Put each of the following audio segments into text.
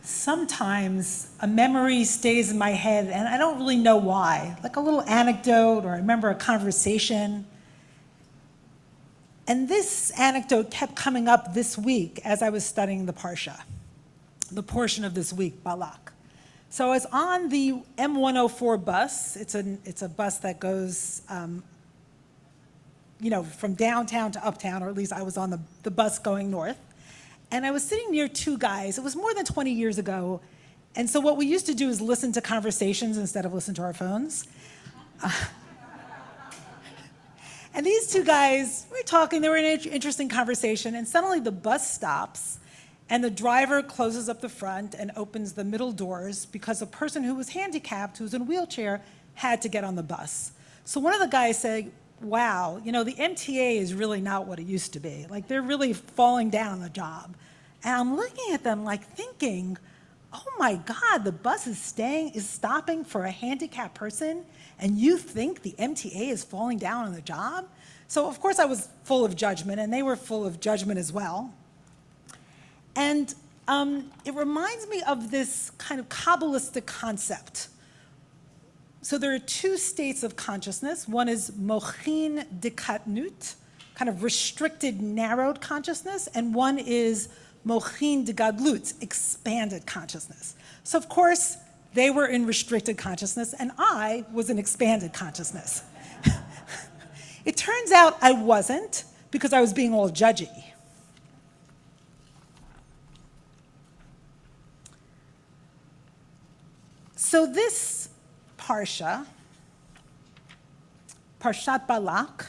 sometimes a memory stays in my head and I don't really know why, like a little anecdote or I remember a conversation. And this anecdote kept coming up this week as I was studying the Parsha, the portion of this week, Balak. So I was on the M104 bus. It's a bus that goes from downtown to uptown, or at least I was on the bus going north. And I was sitting near two guys. It was more than 20 years ago. And so what we used to do is listen to conversations instead of listen to our phones. And these two guys, we were talking, they were in an interesting conversation, and suddenly the bus stops, and the driver closes up the front and opens the middle doors because a person who was handicapped, who was in a wheelchair, had to get on the bus. So one of the guys said, wow, the MTA is really not what it used to be. Like, they're really falling down on the job. And I'm looking at them like thinking, oh my God, the bus is stopping for a handicapped person, and you think the MTA is falling down on the job? So of course I was full of judgment, and they were full of judgment as well. And it reminds me of this kind of Kabbalistic concept. So there are two states of consciousness. One is mochin, de-katnut, kind of restricted, narrowed consciousness, and one is mochin, de-gadlut, expanded consciousness. So of course, they were in restricted consciousness, and I was in expanded consciousness. It turns out I wasn't, because I was being all judgy. So this Parshat Balak,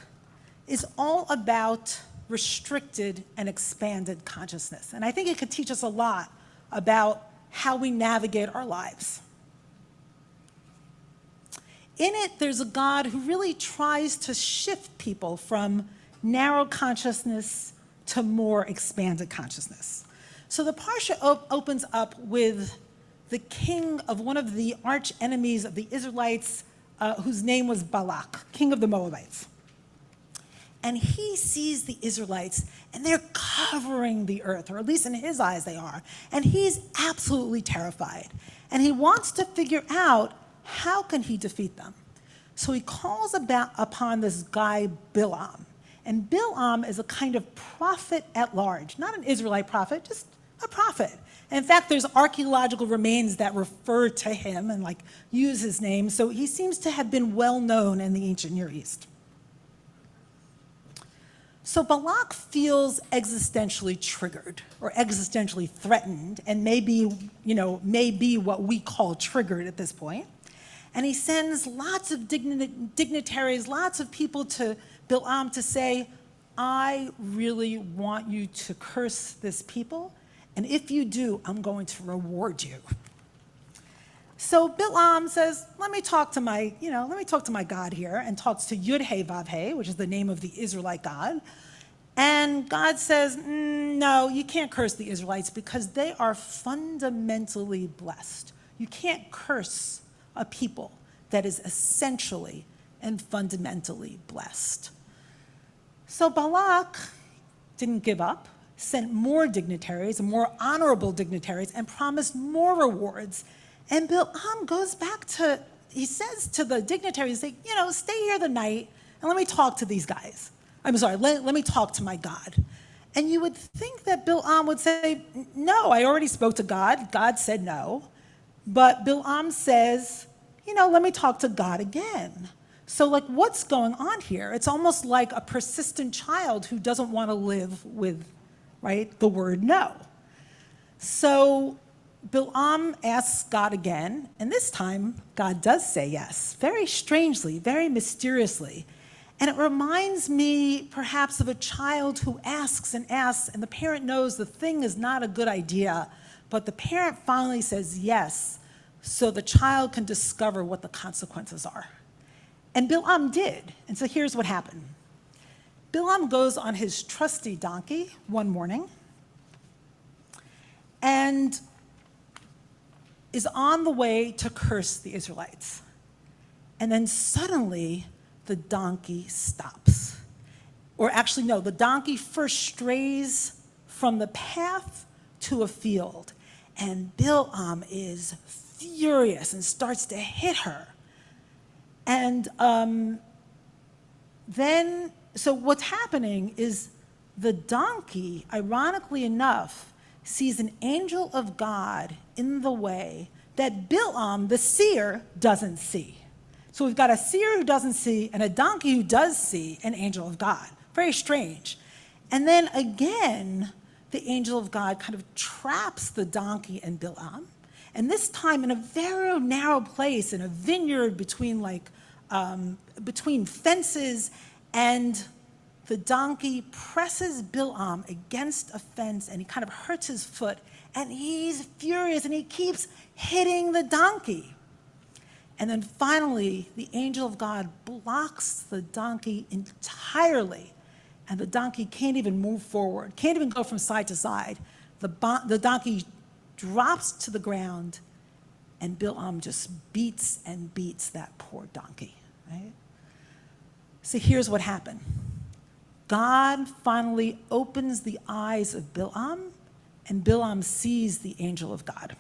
is all about restricted and expanded consciousness. And I think it could teach us a lot about how we navigate our lives. In it, there's a God who really tries to shift people from narrow consciousness to more expanded consciousness. So the Parsha opens up with the king of one of the arch enemies of the Israelites, whose name was Balak, king of the Moabites. And he sees the Israelites, and they're covering the earth, or at least in his eyes they are. And he's absolutely terrified. And he wants to figure out, how can he defeat them? So he calls upon this guy, Bilaam. And Bilaam is a kind of prophet at large, not an Israelite prophet, just a prophet. And in fact, there's archaeological remains that refer to him and use his name. So he seems to have been well known in the ancient Near East. So Balak feels existentially triggered or existentially threatened, and maybe what we call triggered at this point. And he sends lots of dignitaries, lots of people to Bilaam to say, I really want you to curse this people, and if you do, I'm going to reward you. So Bilaam says, let me talk to my God here, and talks to Yud-He-Vav-He, which is the name of the Israelite God. And God says, no, you can't curse the Israelites because they are fundamentally blessed. You can't curse a people that is essentially and fundamentally blessed. So Balak didn't give up, sent more dignitaries, more honorable dignitaries, and promised more rewards. And Bilaam goes back he says to the dignitaries, stay here the night, and let me talk to these guys. Let me talk to my God. And you would think that Bilaam would say, no, I already spoke to God. God said no. But Bilaam says, let me talk to God again. So what's going on here? It's almost like a persistent child who doesn't want to live with, the word no. So Bilaam asks God again, and this time God does say yes, very strangely, very mysteriously. And it reminds me perhaps of a child who asks, and the parent knows the thing is not a good idea, but the parent finally says yes, so the child can discover what the consequences are. And Bilaam did, and so here's what happened. Bilaam goes on his trusty donkey one morning and is on the way to curse the Israelites. And then suddenly, the donkey stops. Or actually, no, the donkey first strays from the path to a field. And Bilaam is furious and starts to hit her. And so what's happening is the donkey, ironically enough, sees an angel of God in the way that Bilaam, the seer, doesn't see. So we've got a seer who doesn't see and a donkey who does see an angel of God. Very strange. And then again, the angel of God kind of traps the donkey and Bilaam. And this time in a very narrow place, in a vineyard between fences, and the donkey presses Bilaam against a fence and he kind of hurts his foot. And he's furious and he keeps hitting the donkey. And then finally, the angel of God blocks the donkey entirely. And the donkey can't even move forward, can't even go from side to side. The donkey drops to the ground, and Bilaam just beats and beats that poor donkey, right? So here's what happened. God finally opens the eyes of Bilaam, and Bilaam sees the angel of God.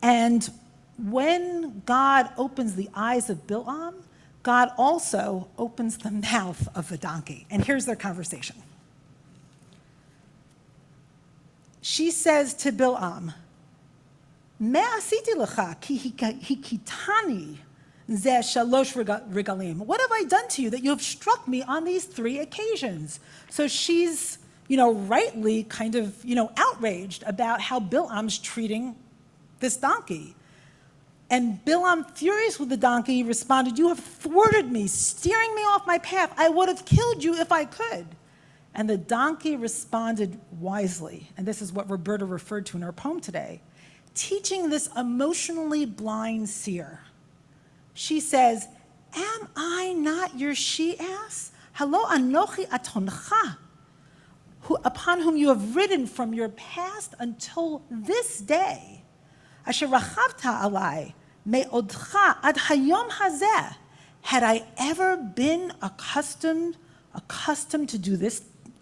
And when God opens the eyes of Bilaam, God also opens the mouth of the donkey. And here's their conversation. She says to Bilaam, "Me asiti lecha ki hikitani ze shalosh regalim." What have I done to you that you have struck me on these 3 occasions? So she's, rightly kind of, outraged about how Bilaam's treating this donkey. And Bilaam, furious with the donkey, responded, "You have thwarted me, steering me off my path. I would have killed you if I could." And the donkey responded wisely, and this is what Roberta referred to in her poem today, teaching this emotionally blind seer. She says, "Am I not your she-ass? Halo anochi atoncha, upon whom you have ridden from your past until this day. Asher rachavta alai me'odcha ad hayom hazeh." Had I ever been accustomed to do this,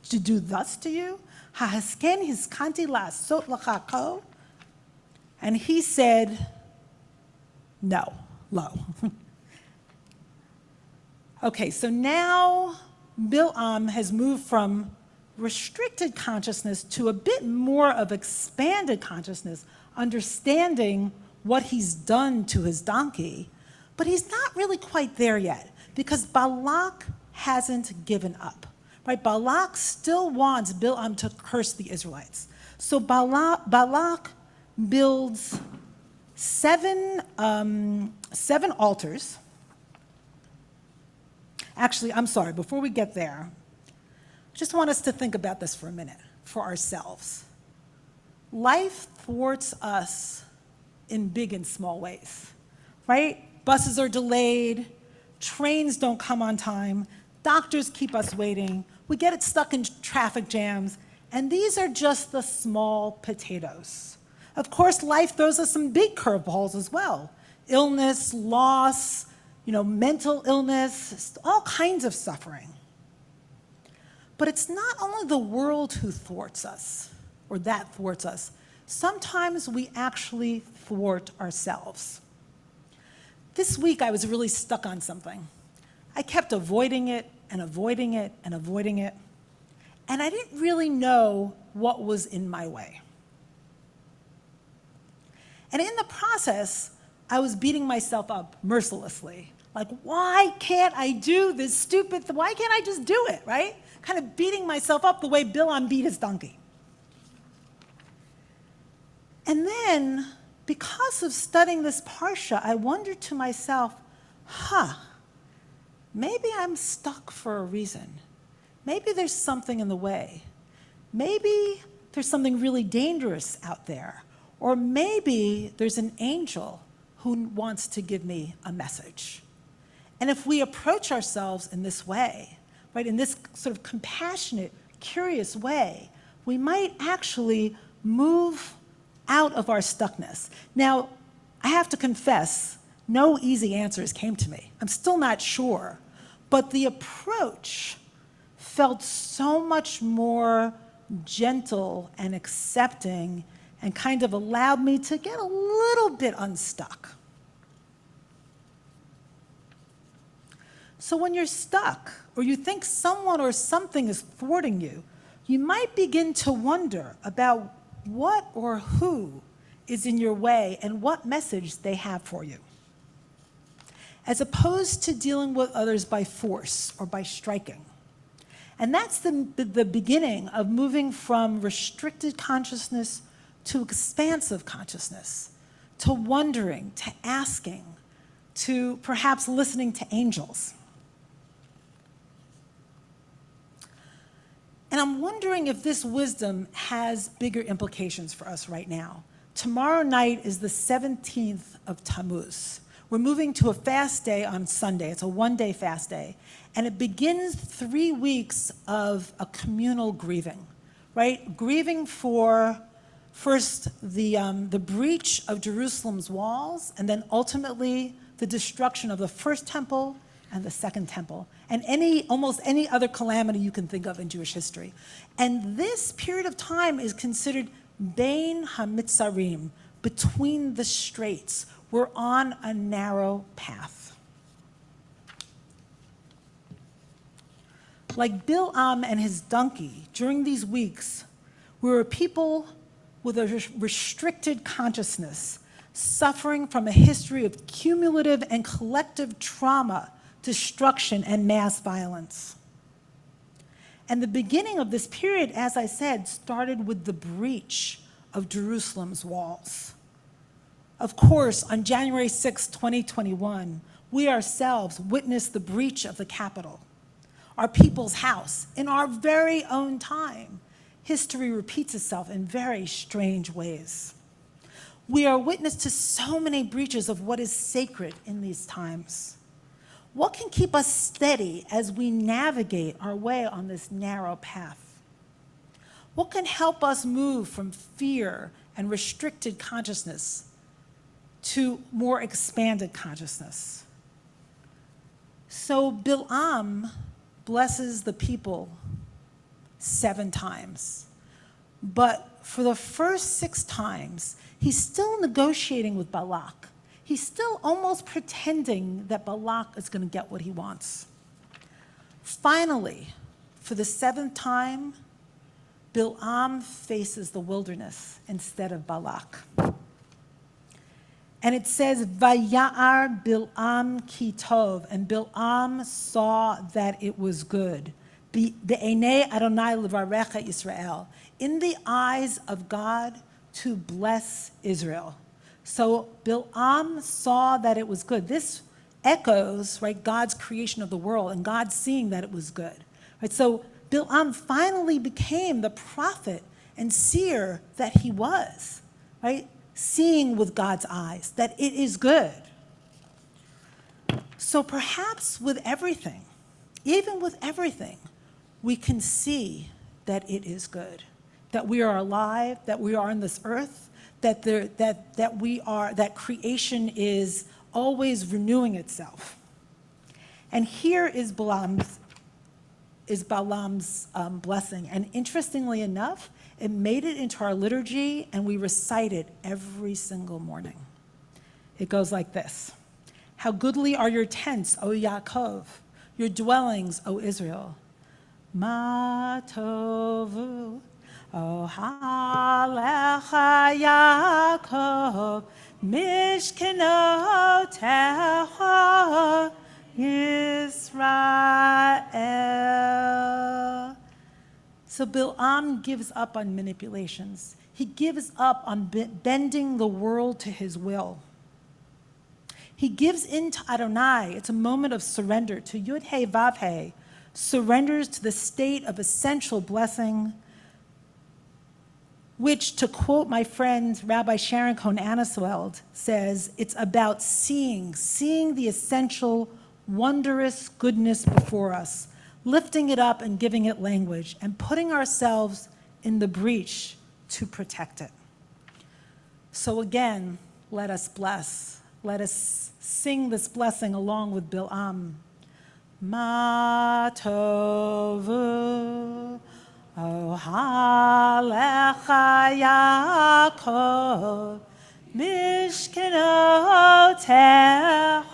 to do thus to you? Hahasken hiskanti la'asot lacha ko. And he said, "No, lo." Okay, so now Bilaam has moved from restricted consciousness to a bit more of expanded consciousness, understanding what he's done to his donkey, but he's not really quite there yet because Balak hasn't given up, right? Balak still wants Bilaam to curse the Israelites. So Balak builds seven altars. Actually, I'm sorry, before we get there, I just want us to think about this for a minute for ourselves. Life thwarts us in big and small ways, right? Buses are delayed, trains don't come on time, doctors keep us waiting, we get stuck in traffic jams, and these are just the small potatoes. Of course, life throws us some big curveballs as well. Illness, loss, mental illness, all kinds of suffering. But it's not only the world who thwarts us, or that thwarts us. Sometimes we actually thwart ourselves. This week I was really stuck on something. I kept avoiding it and avoiding it and avoiding it, and I didn't really know what was in my way. And in the process, I was beating myself up mercilessly. Like, why can't I do this stupid thing? Why can't I just do it, right? Kind of beating myself up the way Bilaam beat his donkey. And then, because of studying this Parsha, I wondered to myself, maybe I'm stuck for a reason. Maybe there's something in the way. Maybe there's something really dangerous out there. Or maybe there's an angel who wants to give me a message. And if we approach ourselves in this way, right, in this sort of compassionate, curious way, we might actually move out of our stuckness. Now, I have to confess, no easy answers came to me. I'm still not sure. But the approach felt so much more gentle and accepting and kind of allowed me to get a little bit unstuck. So when you're stuck, or you think someone or something is thwarting you, you might begin to wonder about what or who is in your way and what message they have for you, as opposed to dealing with others by force or by striking. And that's the beginning of moving from restricted consciousness to expansive consciousness, to wondering, to asking, to perhaps listening to angels. And I'm wondering if this wisdom has bigger implications for us right now. Tomorrow night is the 17th of Tammuz. We're moving to a fast day on Sunday. It's a one-day fast day. And it begins 3 weeks of a communal grieving, right? Grieving for, first, the breach of Jerusalem's walls, and then ultimately the destruction of the first temple and the second temple, and almost any other calamity you can think of in Jewish history. And this period of time is considered Bein HaMitzarim, between the straits. We're on a narrow path. Like Bilaam and his donkey, during these weeks, we were people with a restricted consciousness, suffering from a history of cumulative and collective trauma, destruction, and mass violence. And the beginning of this period, as I said, started with the breach of Jerusalem's walls. Of course, on January 6, 2021, we ourselves witnessed the breach of the Capitol, our people's house, in our very own time. History repeats itself in very strange ways. We are witness to so many breaches of what is sacred in these times. What can keep us steady as we navigate our way on this narrow path? What can help us move from fear and restricted consciousness to more expanded consciousness? So Bilaam blesses the people 7 times. But for the first 6 times, he's still negotiating with Balak. He's still almost pretending that Balak is going to get what he wants. Finally, for the 7th time, Bilaam faces the wilderness instead of Balak. And it says, Vaya'ar Bilaam ki tov, and Bilaam saw that it was good. Be'enei Adonai levarecha Yisrael, in the eyes of God to bless Israel. So Bilaam saw that it was good. This echoes, right, God's creation of the world and God seeing that it was good. Right? So Bilaam finally became the prophet and seer that he was, right? Seeing with God's eyes that it is good. So perhaps with everything, even with everything, we can see that it is good, that we are alive, that we are on this earth, that creation is always renewing itself. And here is Balaam's blessing. And interestingly enough, it made it into our liturgy, and we recite it every single morning. It goes like this. How goodly are your tents, O Yaakov, your dwellings, O Israel. Ma tovu, O halecha Yaakov, mishkenotecha Yisrael. So Bilaam gives up on manipulations. He gives up on bending the world to his will. He gives in to Adonai. It's a moment of surrender to Yud-He Vav-He, surrenders to the state of essential blessing, which, to quote my friend Rabbi Sharon Cohn-Anasweld, says it's about seeing the essential, wondrous goodness before us, lifting it up and giving it language, and putting ourselves in the breach to protect it. So again, let us bless. Let us sing this blessing along with Bilaam. Ma tovu, Ohalecha Yaakov Mishkenotecha